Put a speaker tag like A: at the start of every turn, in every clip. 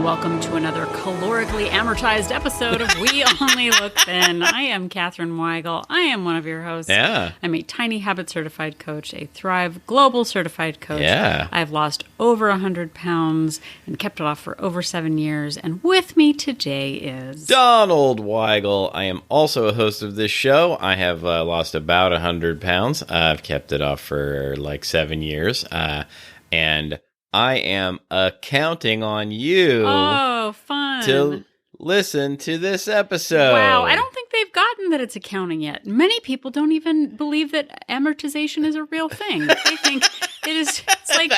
A: welcome to another calorically amortized episode of We Only Look Thin. I am Katherine Weigel. I am one of your hosts.
B: Yeah.
A: I'm a Tiny Habit certified coach, a Thrive Global certified coach.
B: Yeah.
A: I've lost over 100 pounds and kept it off for over 7 years. And with me today is...
B: Donald Weigel. I am also a host of this show. I have lost about 100 pounds. I've kept it off for like 7 years. And I am counting on you to listen to this episode.
A: Wow, I don't think they've gotten that it's accounting yet. Many people don't even believe that amortization is a real thing. They think it is. It's like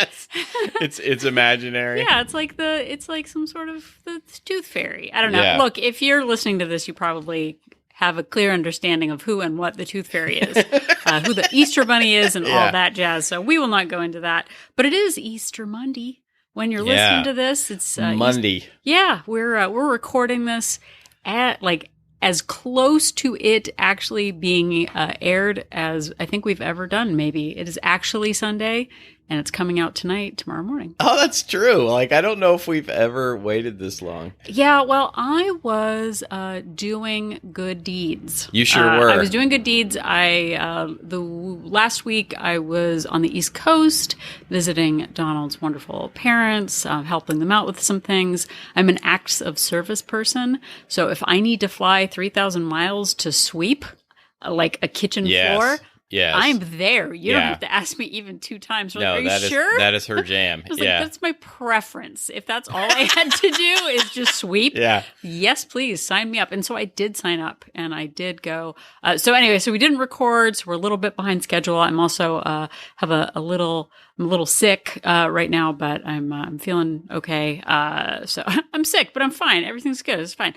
B: it's imaginary.
A: Yeah, it's like some sort of the tooth fairy. I don't know.
B: Yeah.
A: Look, if you're listening to this, you probably have a clear understanding of who and what the tooth fairy is, who the Easter bunny is, and all that jazz. So we will not go into that. But it is Easter Monday when you're listening to this. It's
B: Monday.
A: We're recording this at like as close to it actually being aired as I think we've ever done. Maybe it is actually Sunday. And it's coming out tomorrow morning.
B: Oh, that's true. Like, I don't know if we've ever waited this long.
A: Yeah, well, I was doing good deeds.
B: You sure were.
A: I was doing good deeds. Last week I was on the East Coast visiting Donald's wonderful parents, helping them out with some things. I'm an acts of service person. So if I need to fly 3,000 miles to sweep like a kitchen floor...
B: Yes.
A: I'm there. You don't have to ask me even 2 times.
B: No,
A: are you sure?
B: That is her jam.
A: I was like, that's my preference. If that's all I had to do is just sweep, yes, please sign me up. And so I did sign up and I did go. So we didn't record. So we're a little bit behind schedule. I'm also have I'm a little sick right now, but I'm feeling okay. So I'm sick, but I'm fine. Everything's good. It's fine.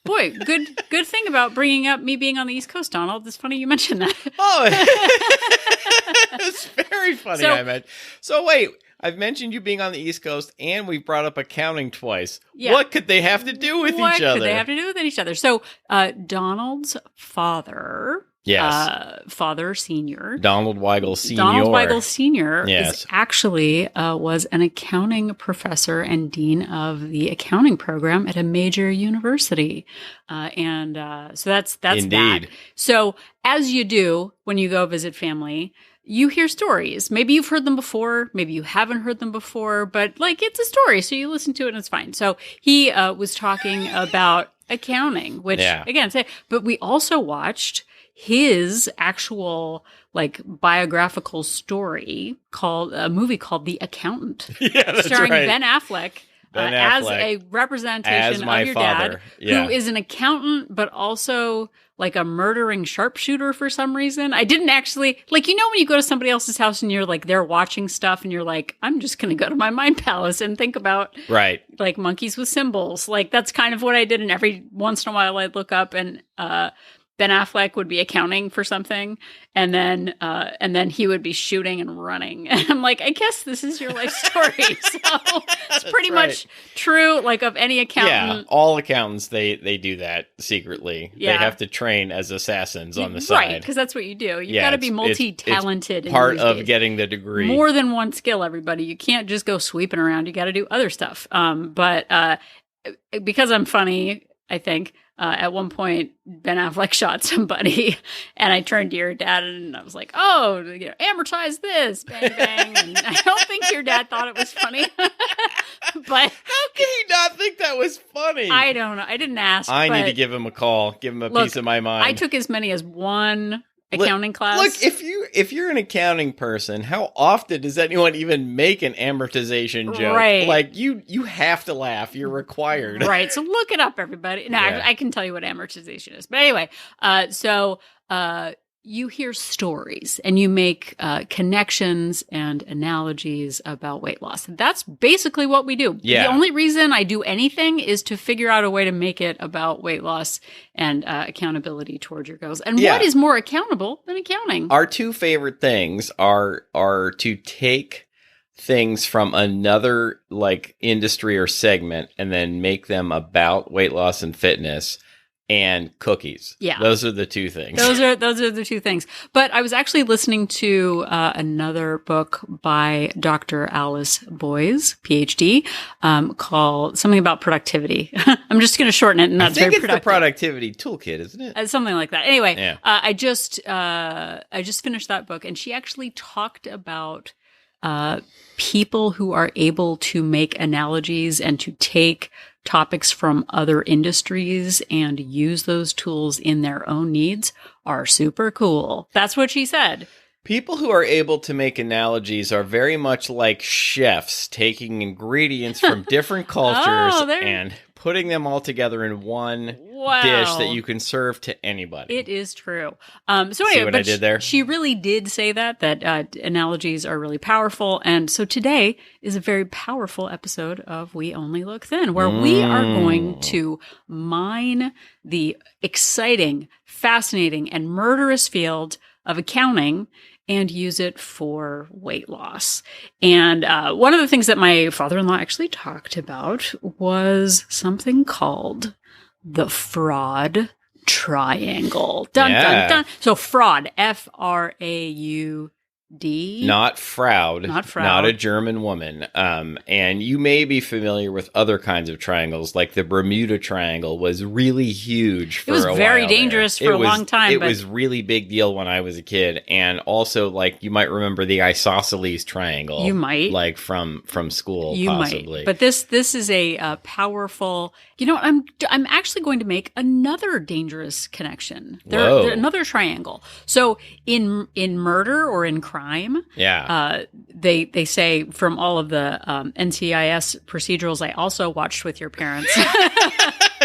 A: Boy, good thing about bringing up me being on the East Coast, Donald. It's funny you mentioned that.
B: Oh, it's very funny. So wait, I've mentioned you being on the East Coast, and we brought up accounting twice. Yeah. What could they have to do with each other?
A: What could they have to do with each other? So Donald's father...
B: Yes.
A: Father Senior.
B: Donald Weigel Senior.
A: Donald Weigel Senior
B: yes.
A: is actually was an accounting professor and dean of the accounting program at a major university. So that's
B: Indeed.
A: that. So as you do when you go visit family, you hear stories. Maybe you've heard them before. Maybe you haven't heard them before, but like it's a story. So you listen to it and it's fine. So he was talking about accounting, which again, but we also watched his actual like biographical story a movie called The Accountant, starring Ben Affleck. As a representation of your dad, who is an accountant, but also like a murdering sharpshooter for some reason. I didn't actually, like, you know, when you go to somebody else's house and you're like, they're watching stuff and you're like, I'm just going to go to my mind palace and think about like monkeys with symbols. Like that's kind of what I did. And every once in a while I'd look up and, Ben Affleck would be accounting for something, and then he would be shooting and running. And I'm like, I guess this is your life story. So it's pretty much true, like of any accountant.
B: Yeah, all accountants, they do that secretly. Yeah. They have to train as assassins on the side.
A: Right, because that's what you do. You've got to be multi-talented.
B: It's part of getting the degree.
A: More than one skill, everybody. You can't just go sweeping around. You got to do other stuff. But because I'm funny, I think, at one point, Ben Affleck shot somebody, and I turned to your dad, and I was like, oh, amortize this, bang, bang. And I don't think your dad thought it was funny. But
B: how can he not think that was funny?
A: I don't know. I didn't ask.
B: I need to give him a call, give him a piece of my mind.
A: I took as many as one accounting class.
B: Look, if you're an accounting person, how often does anyone even make an amortization joke?
A: Right.
B: Like you have to laugh. You're required.
A: Right. So look it up, everybody. No, I can tell you what amortization is. But anyway, you hear stories and you make connections and analogies about weight loss. That's basically what we do. Yeah. The only reason I do anything is to figure out a way to make it about weight loss and accountability towards your goals. And what is more accountable than accounting?
B: Our 2 favorite things are to take things from another like industry or segment and then make them about weight loss and fitness. and cookies.
A: Yeah.
B: Those are the two things.
A: Those are the two things. But I was actually listening to another book by Dr. Alice Boys, PhD, called something about productivity. I'm just going to shorten it, and that's
B: I think
A: very
B: it's
A: productive.
B: the productivity toolkit, isn't it?
A: Something like that. Anyway,
B: Yeah.
A: I just finished that book, and she actually talked about people who are able to make analogies and to take topics from other industries and use those tools in their own needs are super cool. That's what she said.
B: People who are able to make analogies are very much like chefs taking ingredients from different cultures and putting them all together in one dish that you can serve to anybody.
A: It is true. So anyway,
B: See what I did there?
A: She really did say that analogies are really powerful. And so today is a very powerful episode of We Only Look Thin, where we are going to mine the exciting, fascinating, and murderous field of accounting and use it for weight loss. And one of the things that my father-in-law actually talked about was something called the fraud triangle. Dun, dun, dun. So fraud, F-R-A-U-D.
B: Not Fraud.
A: Not Fraud.
B: Not a German woman. And you may be familiar with other kinds of triangles, like the Bermuda Triangle was really huge for a while.
A: It was very dangerous for a long time.
B: It was really big deal when I was a kid. And also, like, you might remember the Isosceles Triangle.
A: You might.
B: Like, from school,
A: you
B: possibly.
A: Might. But this is a powerful... You know, I'm actually going to make another dangerous connection. There another triangle. So in murder or in crime, they say from all of the NCIS procedurals I also watched with your parents.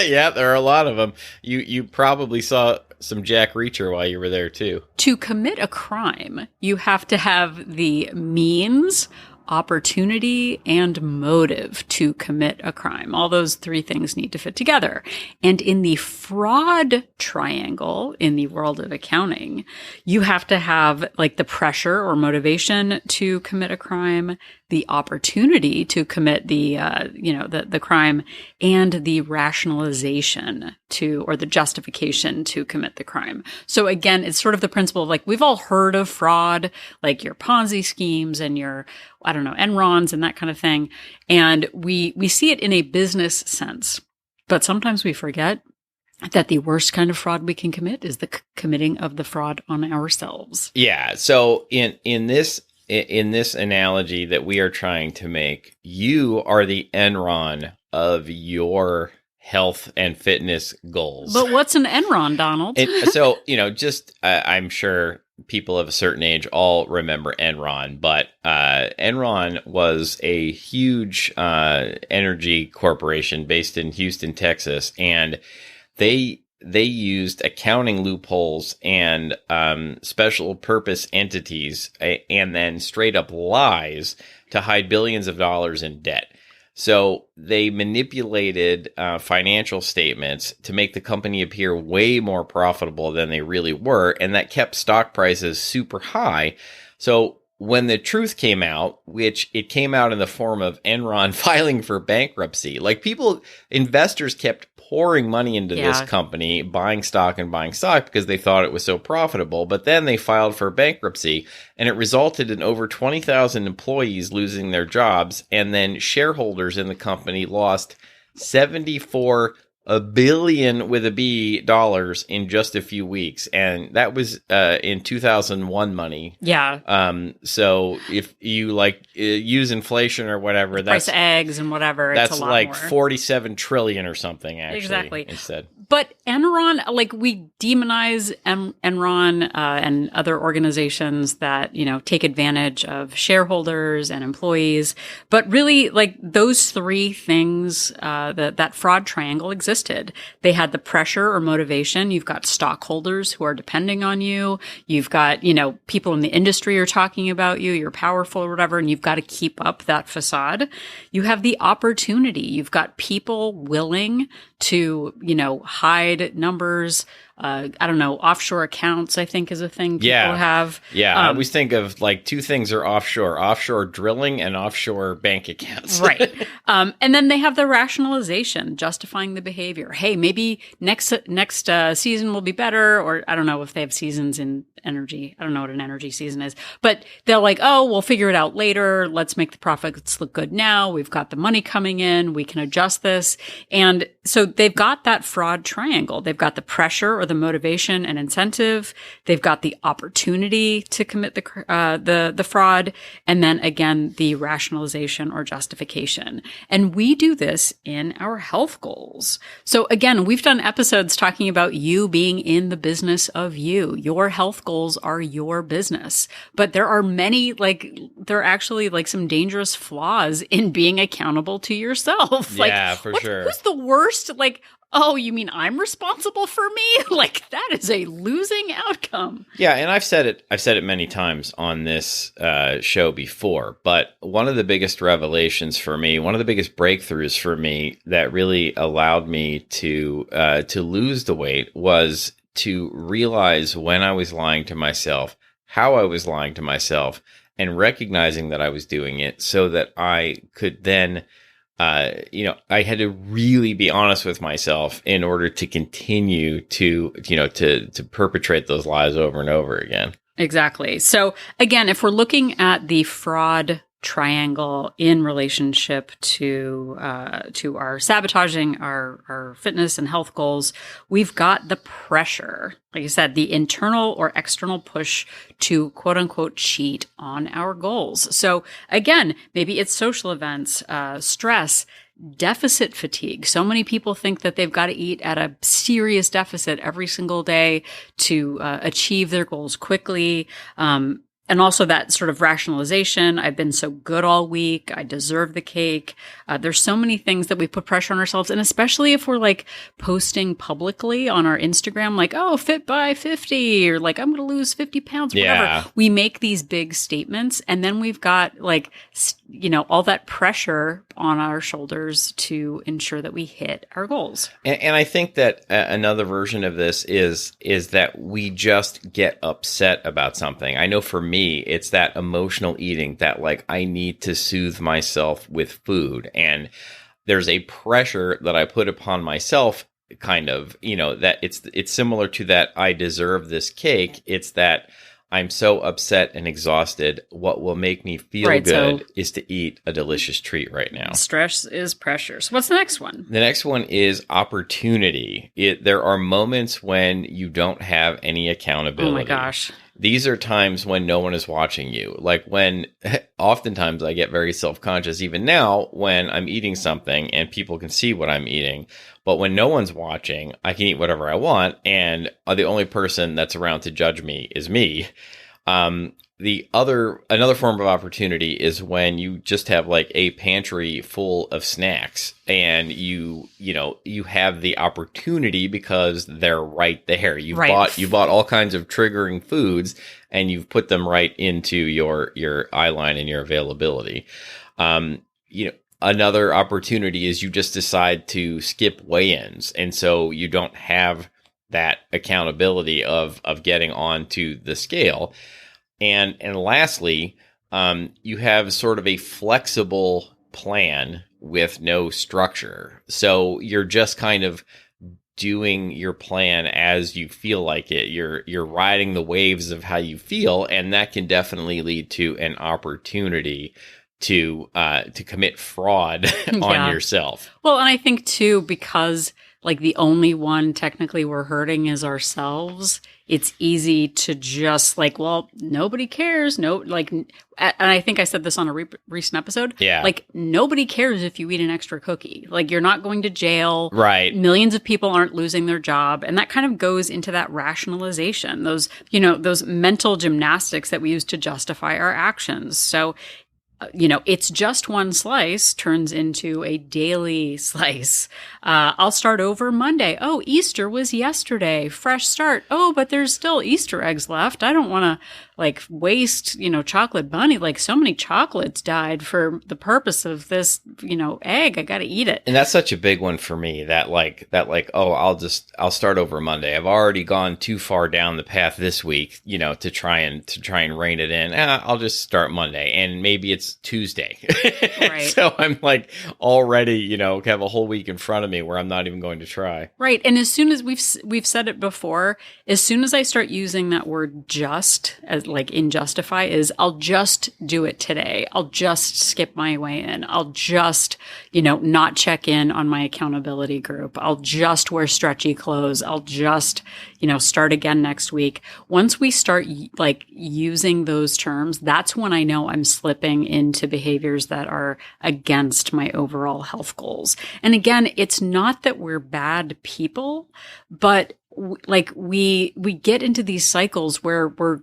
B: Yeah, there are a lot of them. You probably saw some Jack Reacher while you were there too.
A: To commit a crime, you have to have the means, opportunity, and motive to commit a crime. All those three things need to fit together. And in the fraud triangle, in the world of accounting, you have to have like the pressure or motivation to commit a crime, the opportunity to commit the crime, and the rationalization or the justification to commit the crime. So again, it's sort of the principle of like, we've all heard of fraud, like your Ponzi schemes and your, Enrons and that kind of thing. And we see it in a business sense, but sometimes we forget that the worst kind of fraud we can commit is the committing of the fraud on ourselves.
B: Yeah. So in this analogy that we are trying to make, you are the Enron of your health and fitness goals.
A: But what's an Enron, Donald?
B: So, I'm sure people of a certain age all remember Enron, but Enron was a huge energy corporation based in Houston, Texas, and they used accounting loopholes and special purpose entities and then straight up lies to hide billions of dollars in debt. So they manipulated financial statements to make the company appear way more profitable than they really were, and that kept stock prices super high. So when the truth came out, which it came out in the form of Enron filing for bankruptcy, like investors kept pouring money into this company, buying stock because they thought it was so profitable. But then they filed for bankruptcy, and it resulted in over 20,000 employees losing their jobs. And then shareholders in the company lost $74 billion with a B dollars in just a few weeks. And that was in 2001 money.
A: Yeah.
B: So if you use inflation or whatever,
A: that's price of eggs and whatever.
B: That's
A: it's a lot
B: like
A: more.
B: 47 trillion or something, actually.
A: Exactly.
B: Instead.
A: But Enron, like we demonize Enron and other organizations that, take advantage of shareholders and employees. But really, like those three things, that fraud triangle existed. They had the pressure or motivation. You've got stockholders who are depending on you. You've got, people in the industry are talking about you. You're powerful or whatever, and you've got to keep up that facade. You have the opportunity. You've got people willing to, hide numbers, I don't know, offshore accounts, I think is a thing people have.
B: Yeah. I always think of like two things are offshore drilling and offshore bank accounts.
A: Right. And then they have the rationalization, justifying the behavior. Hey, maybe next season will be better. Or I don't know if they have seasons in energy. I don't know what an energy season is, but they're like, oh, we'll figure it out later. Let's make the profits look good now. We've got the money coming in. We can adjust this. And so they've got that fraud triangle. They've got the pressure or the motivation and incentive. They've got the opportunity to commit the fraud. And then again, the rationalization or justification. And we do this in our health goals. So again, we've done episodes talking about you being in the business of you. Your health goals are your business. But there are many, there are actually some dangerous flaws in being accountable to yourself.
B: Yeah, for sure.
A: Who's the worst? Oh, you mean I'm responsible for me? That is a losing outcome.
B: Yeah, and I've said it many times on this show before, but one of the biggest revelations for me, one of the biggest breakthroughs for me that really allowed me to lose the weight was to realize when I was lying to myself, how I was lying to myself, and recognizing that I was doing it so that I could then I had to really be honest with myself in order to continue to perpetrate those lies over and over again.
A: Exactly. So again, if we're looking at the fraud triangle in relationship to our sabotaging our fitness and health goals, we've got the pressure, like I said, the internal or external push to quote unquote cheat on our goals. So again, maybe it's social events, stress, deficit fatigue. So many people think that they've got to eat at a serious deficit every single day to achieve their goals quickly. And also that sort of rationalization. I've been so good all week. I deserve the cake. There's so many things that we put pressure on ourselves. And especially if we're posting publicly on our Instagram, oh, fit by 50 or I'm going to lose 50 pounds, whatever.
B: Yeah.
A: We make these big statements and then we've got all that pressure on our shoulders to ensure that we hit our goals.
B: And I think that another version of this is that we just get upset about something. I know for me, it's that emotional eating that I need to soothe myself with food. And there's a pressure that I put upon myself kind of, that it's similar to that I deserve this cake. It's that I'm so upset and exhausted. What will make me feel good is to eat a delicious treat right now.
A: Stress is pressure. So what's the next one?
B: The next one is opportunity. There are moments when you don't have any accountability.
A: Oh my gosh.
B: These are times when no one is watching you. When oftentimes I get very self-conscious, even now, when I'm eating something and people can see what I'm eating. But when no one's watching, I can eat whatever I want. And the only person that's around to judge me is me. Another form of opportunity is when you just have a pantry full of snacks and you have the opportunity because they're right there. You bought all kinds of triggering foods and you've put them right into your eye line and your availability. Another opportunity is you just decide to skip weigh-ins. And so you don't have that accountability of getting onto the scale. And lastly, you have sort of a flexible plan with no structure. So you're just kind of doing your plan as you feel like it. You're riding the waves of how you feel, and that can definitely lead to an opportunity to commit fraud on yourself.
A: Well, and I think too, because the only one technically we're hurting is ourselves, it's easy to just nobody cares. And I think I said this on a recent episode.
B: Yeah.
A: Nobody cares if you eat an extra cookie. You're not going to jail.
B: Right.
A: Millions of people aren't losing their job. And that kind of goes into that rationalization, those mental gymnastics that we use to justify our actions. So, it's just one slice turns into a daily slice. I'll start over Monday. Oh, Easter was yesterday. Fresh start. Oh, but there's still Easter eggs left. I don't want like waste, chocolate bunny. Like so many chocolates died for the purpose of this, egg. I got to eat it.
B: And that's such a big one for me oh, I'll start over Monday. I've already gone too far down the path this week, to try and rein it in. I'll just start Monday, and maybe it's Tuesday.
A: Right.
B: So I'm like already, have a whole week in front of me where I'm not even going to try.
A: Right. And as soon as we've said it before, as soon as I start using that word just as like in justify is I'll just do it today. I'll just skip my way in. I'll just, not check in on my accountability group. I'll just wear stretchy clothes. I'll just, start again next week. Once we start like using those terms, that's when I know I'm slipping into behaviors that are against my overall health goals. And again, it's not that we're bad people, but like we get into these cycles where we're,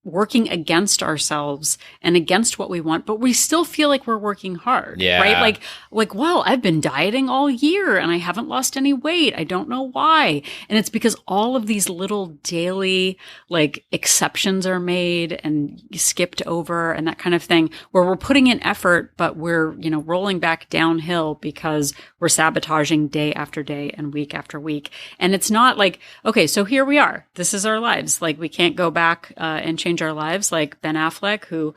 A: working against ourselves and against what we want, but we still feel like we're working hard, right? Like, well, I've been dieting all year and I haven't lost any weight. I don't know why. And it's because all of these little daily like exceptions are made and skipped over and that kind of thing where we're putting in effort, but we're, rolling back downhill because we're sabotaging day after day and week after week. And it's not like, okay, so here we are. This is our lives. Like we can't go back and change our lives like Ben Affleck, who,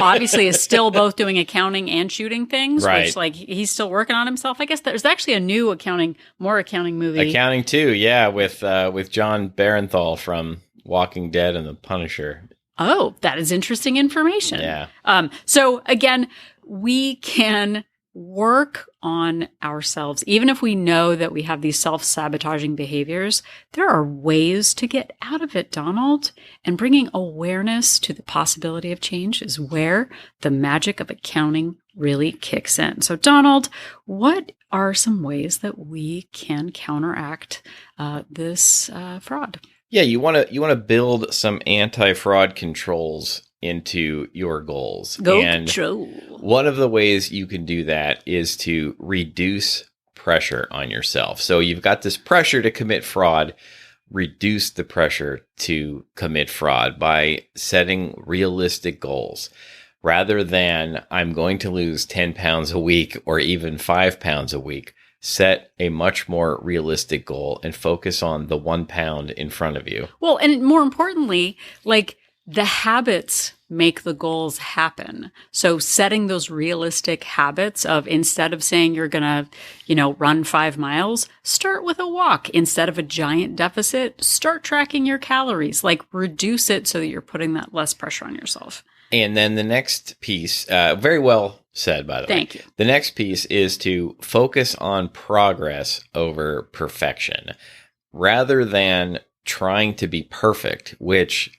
A: obviously is still both doing accounting and shooting things,
B: right.
A: Which like he's still working on himself. I guess there's actually a new accounting movie.
B: Accounting too, yeah, with John Barenthal from Walking Dead and The Punisher.
A: Oh, that is interesting information.
B: Yeah.
A: So again, we can work on ourselves. Even if we know that we have these self-sabotaging behaviors, there are ways to get out of it, Donald. And bringing awareness to the possibility of change is where the magic of accounting really kicks in. So Donald, what are some ways that we can counteract this fraud?
B: Yeah, you want to build some anti-fraud controls into your goals.
A: Control.
B: One of the ways you can do that is to reduce pressure on yourself. So you've got this pressure to commit fraud. Reduce the pressure to commit fraud by setting realistic goals. Rather than I'm going to lose 10 pounds a week or even 5 pounds a week, set a much more realistic goal and focus on the 1 pound in front of you.
A: Well, and more importantly, like the habits make the goals happen. So setting those realistic habits of instead of saying you're going to, run 5 miles, start with a walk. Instead of a giant deficit, start tracking your calories, like reduce it so that you're putting that less pressure on yourself.
B: And then the next piece, very well said, by the way.
A: Thank you.
B: The next piece is to focus on progress over perfection rather than trying to be perfect, which,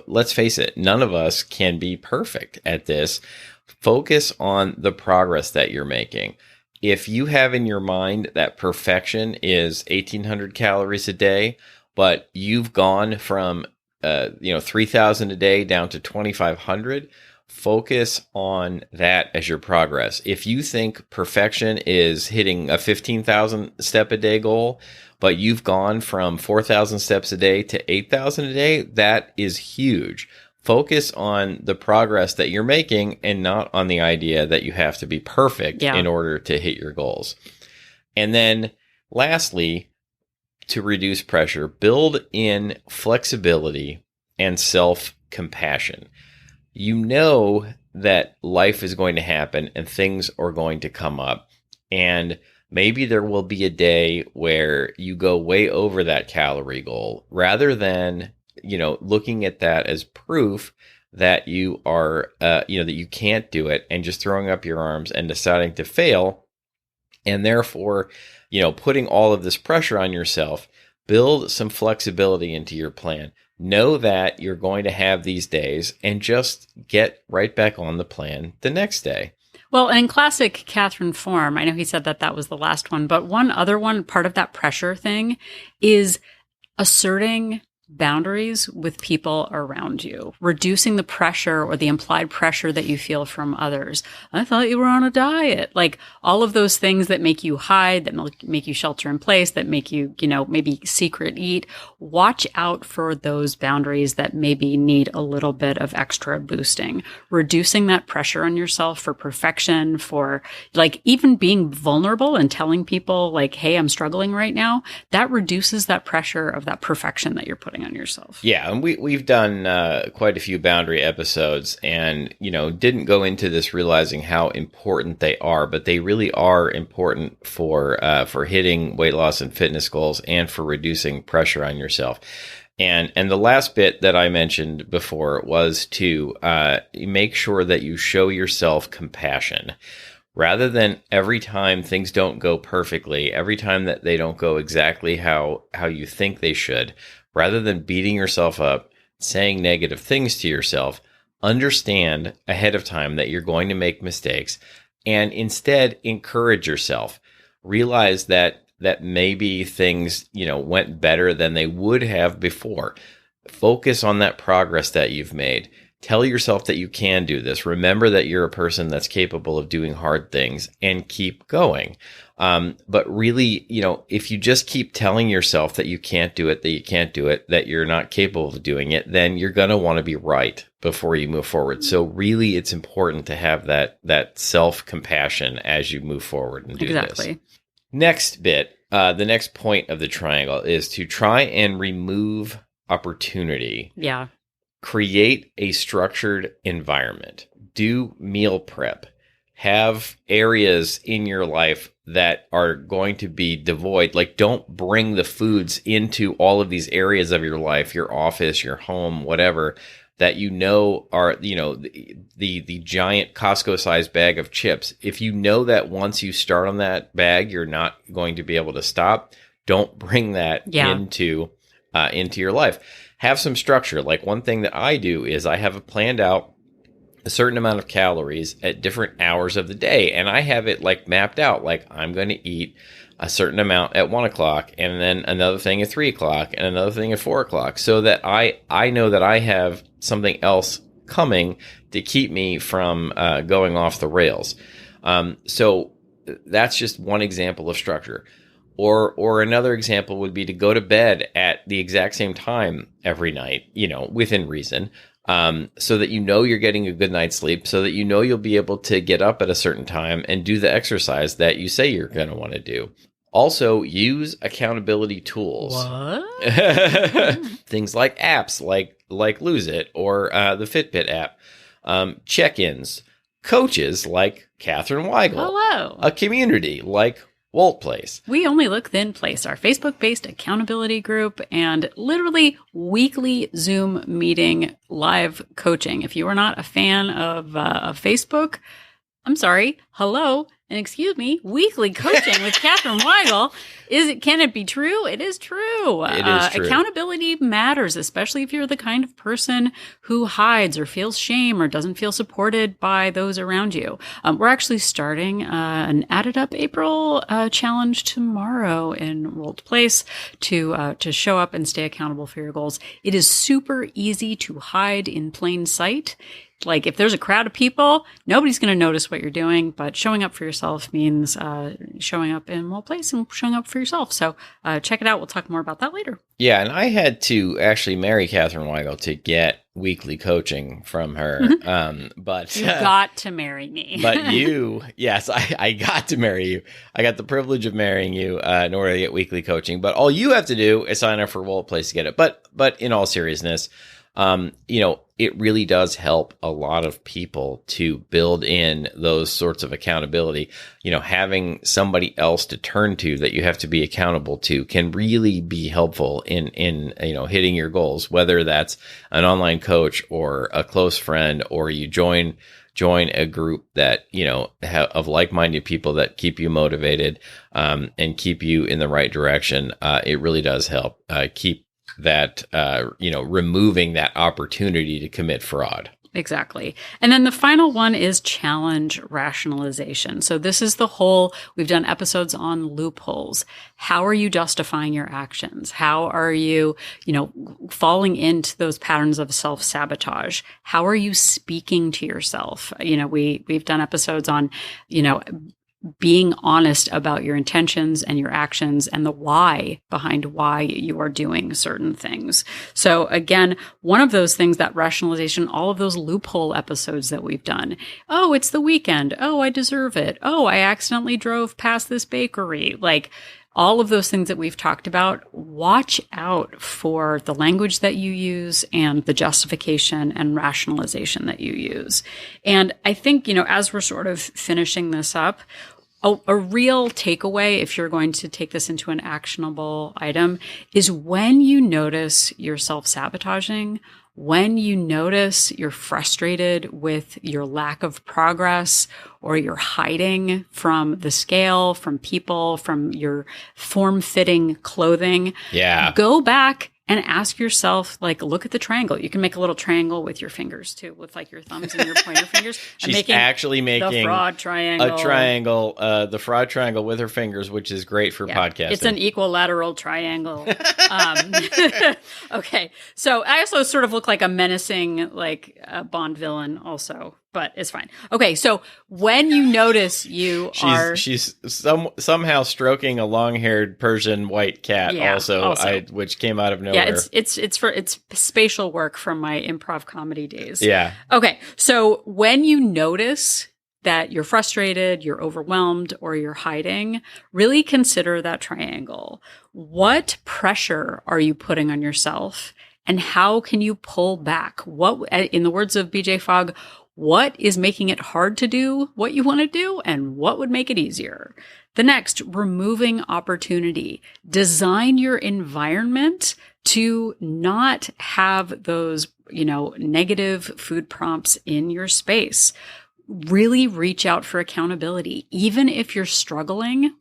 B: let's face it, none of us can be perfect at this. Focus on the progress that you're making. If you have in your mind that perfection is 1,800 calories a day, but you've gone from 3,000 a day down to 2,500, focus on that as your progress. If you think perfection is hitting a 15,000 step a day goal, but you've gone from 4,000 steps a day to 8,000 a day, that is huge. Focus on the progress that you're making and not on the idea that you have to be perfect in order to hit your goals. And then lastly, to reduce pressure, build in flexibility and self-compassion. You know that life is going to happen and things are going to come up. And maybe there will be a day where you go way over that calorie goal rather than, looking at that as proof that you are, that you can't do it and just throwing up your arms and deciding to fail. And therefore, putting all of this pressure on yourself, build some flexibility into your plan. Know that you're going to have these days and just get right back on the plan the next day.
A: Well, and in classic Catherine form, I know he said that was the last one, but one other one, part of that pressure thing is asserting boundaries with people around you, reducing the pressure or the implied pressure that you feel from others. I thought you were on a diet. Like all of those things that make you hide, that make you shelter in place, that make you, maybe secret eat. Watch out for those boundaries that maybe need a little bit of extra boosting, reducing that pressure on yourself for perfection, for like even being vulnerable and telling people like, hey, I'm struggling right now. That reduces that pressure of that perfection that you're putting on yourself.
B: Yeah, and we've done quite a few boundary episodes, and didn't go into this realizing how important they are, but they really are important for hitting weight loss and fitness goals, and for reducing pressure on yourself. And the last bit that I mentioned before was to make sure that you show yourself compassion. Rather than every time things don't go perfectly, every time that they don't go exactly how you think they should, rather than beating yourself up, saying negative things to yourself, understand ahead of time that you're going to make mistakes, and instead encourage yourself. Realize that maybe things, went better than they would have before. Focus on that progress that you've made. Tell yourself that you can do this. Remember that you're a person that's capable of doing hard things, and keep going. But really, if you just keep telling yourself that you can't do it, that you're not capable of doing it, then you're going to want to be right before you move forward. So really, it's important to have that self-compassion as you move forward and do this. Next bit, the next point of the triangle is to try and remove opportunity.
A: Yeah.
B: Create a structured environment. Do meal prep. Have areas in your life that are going to be devoid. Like, don't bring the foods into all of these areas of your life, your office, your home, whatever, that are, the giant Costco-sized bag of chips. If you know that once you start on that bag, you're not going to be able to stop, don't bring that into your life. Have some structure. Like, one thing that I do is I have planned out a certain amount of calories at different hours of the day. And I have it like mapped out. Like, I'm going to eat a certain amount at 1 o'clock, and then another thing at 3 o'clock, and another thing at 4 o'clock, so that I know that I have something else coming to keep me from going off the rails. So that's just one example of structure. Or another example would be to go to bed at the exact same time every night, within reason, so that you're getting a good night's sleep, so that you'll be able to get up at a certain time and do the exercise that you say you're going to want to do. Also, use accountability tools.
A: What?
B: Things like apps like Lose It or the Fitbit app. Check-ins. Coaches like Catherine Weigel.
A: Hello.
B: A community like Walt Place.
A: We Only Look Thin Place, our Facebook-based accountability group, and literally weekly Zoom meeting live coaching. If you are not a fan of Facebook, I'm sorry. Hello. And excuse me, weekly coaching with Catherine Weigel. Can it be true? It is true.
B: It is true.
A: Accountability matters, especially if you're the kind of person who hides or feels shame or doesn't feel supported by those around you. We're actually starting an Added Up April challenge tomorrow in Walt Place to show up and stay accountable for your goals. It is super easy to hide in plain sight. Like, if there's a crowd of people, nobody's going to notice what you're doing, but showing up for yourself means showing up in Walt Place and showing up for yourself. So check it out. We'll talk more about that later.
B: Yeah, and I had to actually marry Catherine Weigel to get weekly coaching from her. But
A: you got to marry me.
B: But yes, I got to marry you. I got the privilege of marrying you in order to get weekly coaching. But all you have to do is sign up for Walt Place to get it. But in all seriousness, it really does help a lot of people to build in those sorts of accountability. Having somebody else to turn to that you have to be accountable to can really be helpful in hitting your goals, whether that's an online coach or a close friend, or you join a group that, of like-minded people that keep you motivated, and keep you in the right direction. It really does help keep that, removing that opportunity to commit fraud.
A: Exactly. And then the final one is challenge rationalization. So this is we've done episodes on loopholes. How are you justifying your actions? How are you, falling into those patterns of self-sabotage? How are you speaking to yourself? We've done episodes on, being honest about your intentions and your actions and the why behind why you are doing certain things. So again, one of those things, that rationalization, all of those loophole episodes that we've done. Oh, it's the weekend. Oh, I deserve it. Oh, I accidentally drove past this bakery. Like all of those things that we've talked about, watch out for the language that you use and the justification and rationalization that you use. And I think, as we're sort of finishing this up, a real takeaway, if you're going to take this into an actionable item, is when you notice yourself sabotaging, when you notice you're frustrated with your lack of progress, or you're hiding from the scale, from people, from your form-fitting clothing, go back and ask yourself, look at the triangle. You can make a little triangle with your fingers too, with your thumbs and your pointer fingers.
B: She's actually making
A: the fraud triangle.
B: A triangle, the fraud triangle with her fingers, which is great for podcasting.
A: It's an equilateral triangle. Okay. So I also sort of look like a menacing, Bond villain also, but it's fine. Okay. So when you notice she's
B: somehow stroking a long-haired Persian white cat which came out of nowhere.
A: Yeah. It's spatial work from my improv comedy days.
B: Yeah.
A: Okay. So when you notice that you're frustrated, you're overwhelmed, or you're hiding, really consider that triangle. What pressure are you putting on yourself? And how can you pull back? What, in the words of BJ Fogg, what is making it hard to do what you want to do, and what would make it easier? The next, removing opportunity. Design your environment to not have those, negative food prompts in your space. Really reach out for accountability, even if you're struggling.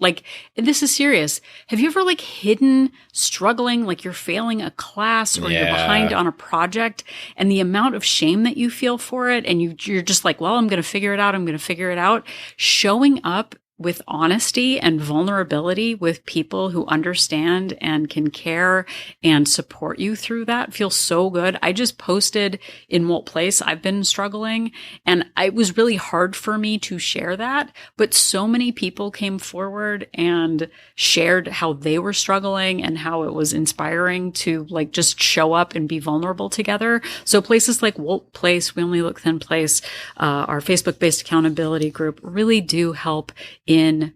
A: This is serious. Have you ever hidden struggling, you're failing a class or you're behind on a project, and the amount of shame that you feel for it, and you're just well, I'm going to figure it out. I'm going to figure it out. Showing up with honesty and vulnerability with people who understand and can care and support you through that feels so good. I just posted in Wolt Place, I've been struggling, and it was really hard for me to share that, but so many people came forward and shared how they were struggling and how it was inspiring to just show up and be vulnerable together. So places like Wolt Place, We Only Look Thin Place, our Facebook-based accountability group really do help in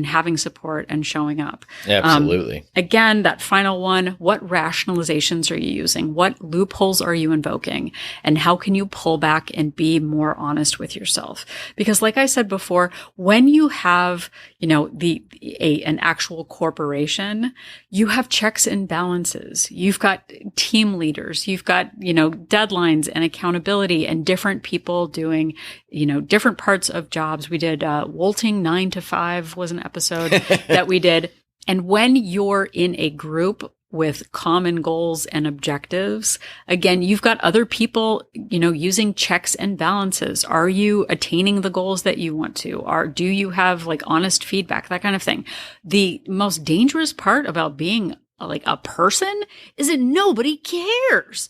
A: having support and showing up.
B: Absolutely.
A: Again, that final one, what rationalizations are you using? What loopholes are you invoking? And how can you pull back and be more honest with yourself? Because like I said before, when you have, an actual corporation, you have checks and balances. You've got team leaders. You've got, deadlines and accountability and different people doing, different parts of jobs. We did Wolting 9 to 5 was an episode that we did. And when you're in a group with common goals and objectives, again, you've got other people, using checks and balances. Are you attaining the goals that you want to? Do you have honest feedback, that kind of thing? The most dangerous part about being a person is that nobody cares.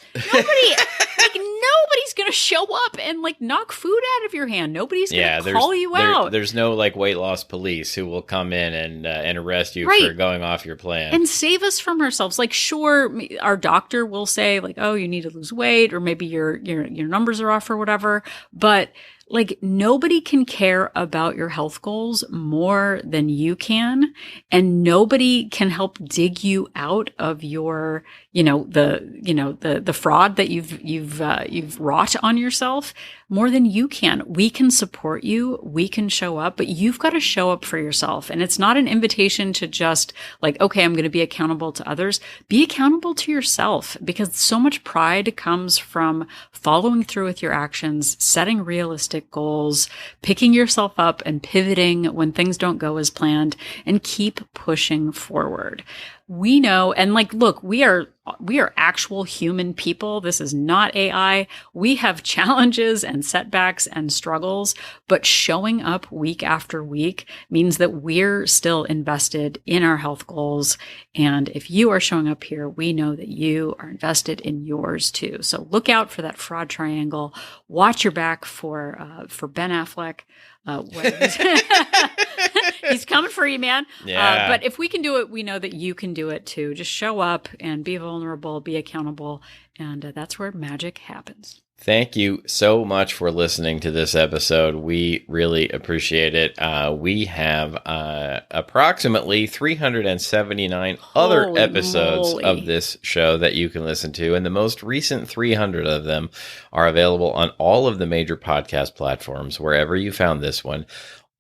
A: Nobody's going to show up and knock food out of your hand. Nobody's going to call you out.
B: There's no weight loss police who will come in and arrest you for going off your plan
A: and save us from ourselves. Sure, our doctor will say oh, you need to lose weight, or maybe your numbers are off or whatever, but nobody can care about your health goals more than you can. And nobody can help dig you out of your, the fraud that you've wrought on yourself more than you can. We can support you. We can show up, but you've got to show up for yourself. And it's not an invitation to just okay, I'm going to be accountable to others. Be accountable to yourself, because so much pride comes from following through with your actions, setting realistic goals, picking yourself up and pivoting when things don't go as planned, and keep pushing forward. we know, and like, look, we are actual human people. This is not AI. We have challenges and setbacks and struggles, but showing up week after week means that we're still invested in our health goals. And if you are showing up here, we know that you are invested in yours too. So look out for that fraud triangle. Watch your back for Ben Affleck. He's coming for you, man.
B: Yeah.
A: But if we can do it, we know that you can do it too. Just show up and be vulnerable, be accountable, and that's where magic happens.
B: Thank you so much for listening to this episode. We really appreciate it. We have approximately 379 other
A: Holy
B: episodes
A: moly.
B: of this show that you can listen to, and the most recent 300 of them are available on all of the major podcast platforms, wherever you found this one.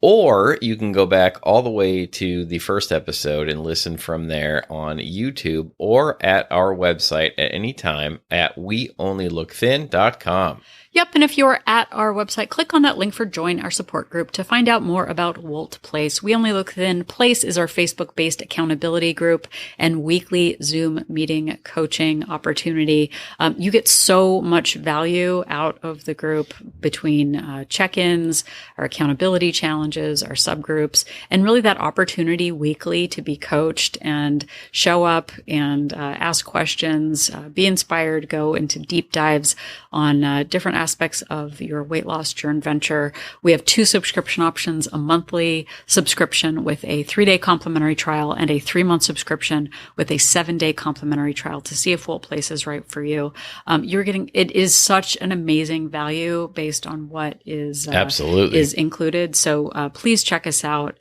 B: Or you can go back all the way to the first episode and listen from there on YouTube or at our website at any time at weonlylookthin.com.
A: Yep, and if you're at our website, click on that link for Join Our Support Group to find out more about Wolt Place. We Only Look Thin. Place is our Facebook-based accountability group and weekly Zoom meeting coaching opportunity. You get so much value out of the group between check-ins, our accountability challenges, our subgroups, and really that opportunity weekly to be coached and show up and ask questions, be inspired, go into deep dives on different aspects of your weight loss journey venture. We have 2 subscription options, a monthly subscription with a 3-day complimentary trial and a 3-month subscription with a 7-day complimentary trial to see if Wolt Place is right for you. It is such an amazing value based on what is
B: Absolutely
A: is included. So please check us out,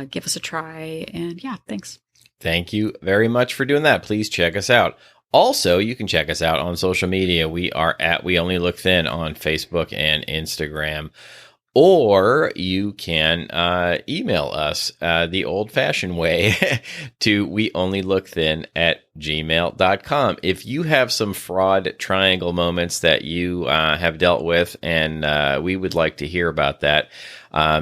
A: give us a try, and yeah, thanks.
B: Thank you very much for doing that. Please check us out. Also, you can check us out on social media. We are at We Only Look Thin on Facebook and Instagram. Or you can email us the old-fashioned way to weonlylookthin@gmail.com. If you have some fraud triangle moments that you have dealt with and we would like to hear about that,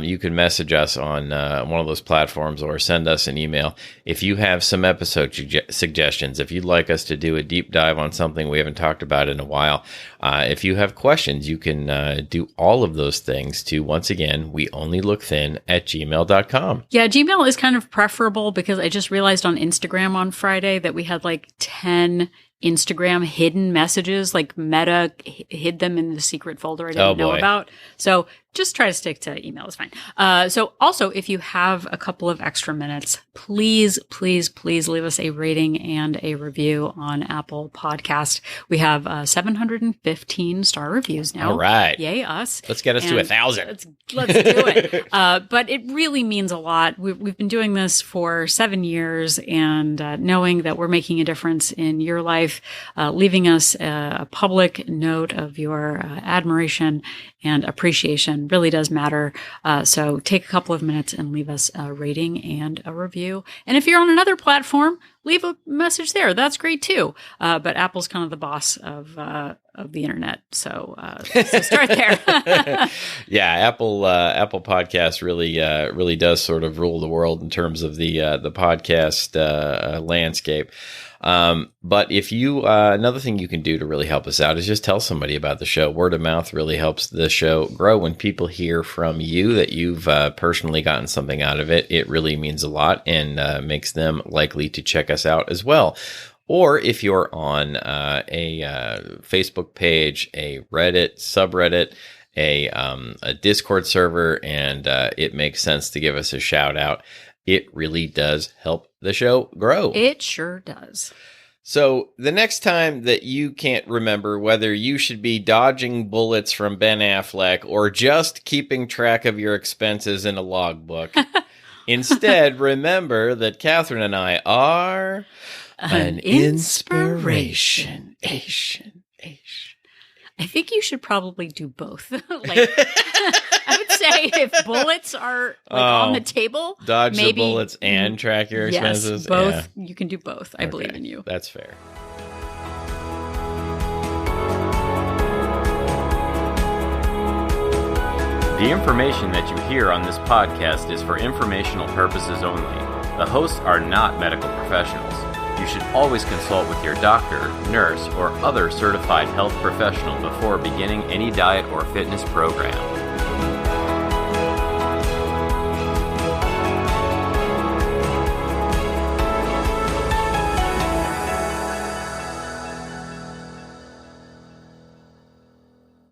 B: you can message us on one of those platforms or send us an email. If you have some episode suggestions, if you'd like us to do a deep dive on something we haven't talked about in a while, if you have questions, you can do all of those things to, once again, weonlylookthin@gmail.com.
A: Yeah, Gmail is kind of preferable because I just realized on Instagram on Friday that we had like 10 Instagram hidden messages, like Meta hid them in the secret folder I didn't know about. So just try to stick to email. It's fine. So also, if you have a couple of extra minutes, please, please, please leave us a rating and a review on Apple Podcast. We have 715 star reviews now.
B: All right.
A: Yay, us.
B: Let's get us to 1,000.
A: Let's do it. But it really means a lot. We've been doing this for 7 years, and knowing that we're making a difference in your life, leaving us a public note of your admiration and appreciation really does matter. So take a couple of minutes and leave us a rating and a review. And if you're on another platform, leave a message there. That's great too. But Apple's kind of the boss of the internet. So start there.
B: Yeah, Apple Podcast really does sort of rule the world in terms of the podcast landscape. But if you, another thing you can do to really help us out is just tell somebody about the show. Word of mouth really helps the show grow. When people hear from you that you've personally gotten something out of it, it really means a lot and makes them likely to check us out as well. Or if you're on a Facebook page, a Reddit subreddit, a Discord server, and it makes sense to give us a shout out, it really does help the show grow.
A: It sure does.
B: So the next time that you can't remember whether you should be dodging bullets from Ben Affleck or just keeping track of your expenses in a logbook, instead remember that Catherine and I are an inspiration.
A: I think you should probably do both. I would say if bullets are on the table,
B: dodge
A: maybe,
B: the bullets and track your expenses.
A: Yes, both. Yeah. You can do both. I believe in you.
B: That's fair. The information that you hear on this podcast is for informational purposes only. The hosts are not medical professionals. you should always consult with your doctor, nurse, or other certified health professional before beginning any diet or fitness program.